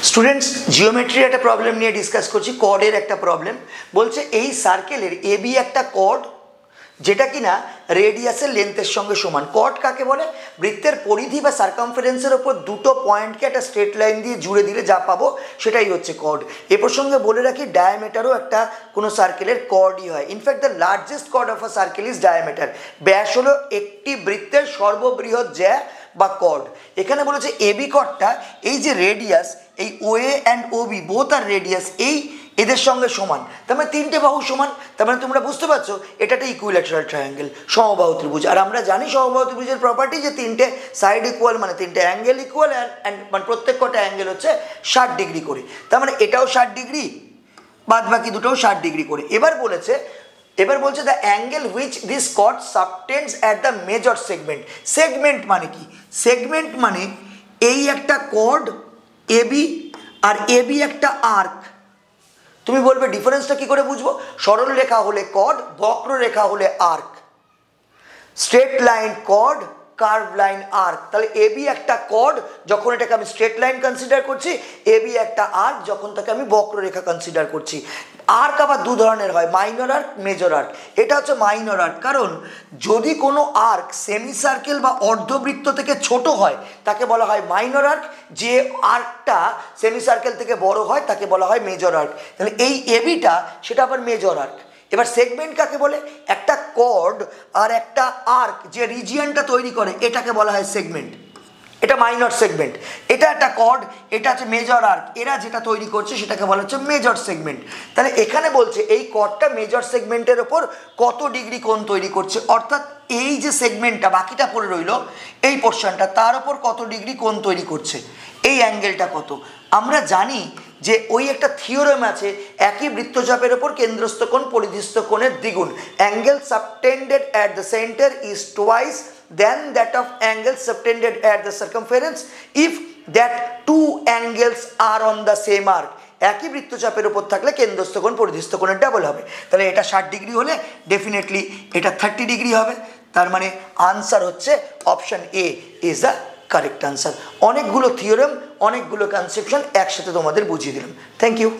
Students জিওমেট্রির একটা problem নিয়ে discuss করছি, কর্ডের একটা প্রবলেম। বলছে এই সার্কেলের এবি একটা কর্ড যেটা কিনা রেডিয়াসের লেন্থের সঙ্গে সমান। কর্ড কাকে বলে? বৃত্তের পরিধি বা সার্কামফারেন্সের ওপর দুটো পয়েন্টকে একটা স্ট্রেট লাইন দিয়ে জুড়ে দিলে যা পাবো সেটাই হচ্ছে কর্ড। এ প্রসঙ্গে বলে রাখি, ডায়ামিটারও একটা কোনো সার্কেলের কর্ডই হয়। In fact the largest chord of a circle is diameter. ব্যাস হলো একটি বৃত্তের সর্ববৃহৎ জ্যা বা কর্ড। এখানে বলেছে এবি কর্ডটা এই যে রেডিয়াস, এই OA and OB both are radius, এই এদের সঙ্গে সমান। তার মানে তিনটে বাহু সমান। তার মানে তোমরা বুঝতে পারছো এটা একটা ইকুইল্যাটারাল ট্রায়াঙ্গেল, সমবাহু ত্রিভুজ। আর আমরা জানি সমবাহু ত্রিভুজের প্রপার্টি যে তিনটে সাইড ইকুয়াল, মানে তিনটে অ্যাঙ্গেল ইকুয়াল, অ্যান্ড মানে প্রত্যেক কটা অ্যাঙ্গেল হচ্ছে 60 ডিগ্রি করে। তার মানে এটাও 60 ডিগ্রি, বাদ বাকি দুটোও 60 ডিগ্রি করে। এবার বলছে the angle which this chord subtends at the major segment. Segment মানে কি? সেগমেন্ট মানে এই একটা কর্ড এবি আর এবি একটা আর্ক। তুমি বলবে ডিফারেন্সটা কি করে বুঝবো? সরল রেখা হলে কর্ড, বক্র রেখা হলে arc. Straight line chord, curve line arc. তাহলে এবি একটা কর্ড যখন এটাকে আমি স্ট্রেট লাইন কনসিডার করছি, এবি একটা আর্ক যখন তাকে আমি বক্ররেখা কনসিডার করছি। আর্ক আবার দু ধরনের হয়, মাইনর আর্ক, মেজর আর্ক। এটা হচ্ছে মাইনর আর্ক, কারণ যদি কোনো আর্ক সেমি সার্কেল বা অর্ধবৃত্ত থেকে ছোট হয় তাকে বলা হয় মাইনর আর্ক, যে আর্কটা সেমি সার্কেল থেকে বড় হয় তাকে বলা হয় মেজর আর্ক। তাহলে এই এবিটা সেটা আবার মেজর আর্ক। এবার সেগমেন্ট কাকে বলে? একটা কর্ড আর একটা আর্ক যে রিজিয়নটা তৈরি করে এটাকে বলা হয় সেগমেন্ট। এটা মাইনর সেগমেন্ট। এটা একটা কর্ড, এটা হচ্ছে মেজর আর্ক, এরা যেটা তৈরি করছে সেটাকে বলা হচ্ছে মেজর সেগমেন্ট। তাহলে এখানে বলছে এই কর্ডটা মেজর সেগমেন্টের ওপর কত ডিগ্রি কোণ তৈরি করছে, অর্থাৎ এই যে সেগমেন্টটা বাকিটা পড়ে রইল এই পোর্শনটা, তার ওপর কত ডিগ্রি কোণ তৈরি করছে, এই অ্যাঙ্গেলটা কত। আমরা জানি যে ওই একটা থিওরেম আছে, একই বৃত্তচাপের ওপর কেন্দ্রস্থ কোণ পরিধিস্থ কোণের দ্বিগুণ। Angle subtended at the centre is twice than that of angle subtended at the circumference if that two angles are on the same arc. একই বৃত্তচাপের উপর থাকলে কেন্দ্রস্থ কোণ পরিধিস্থ কোণের ডাবল হবে। তাহলে এটা 60 ডিগ্রি হলে ডেফিনেটলি এটা 30 ডিগ্রি হবে। তার মানে আনসার হচ্ছে option A is the correct answer. অনেকগুলো থিওরেম, অনেকগুলো কনসেপশন একসাথে তোমাদের বুঝিয়ে দিলাম। Thank you.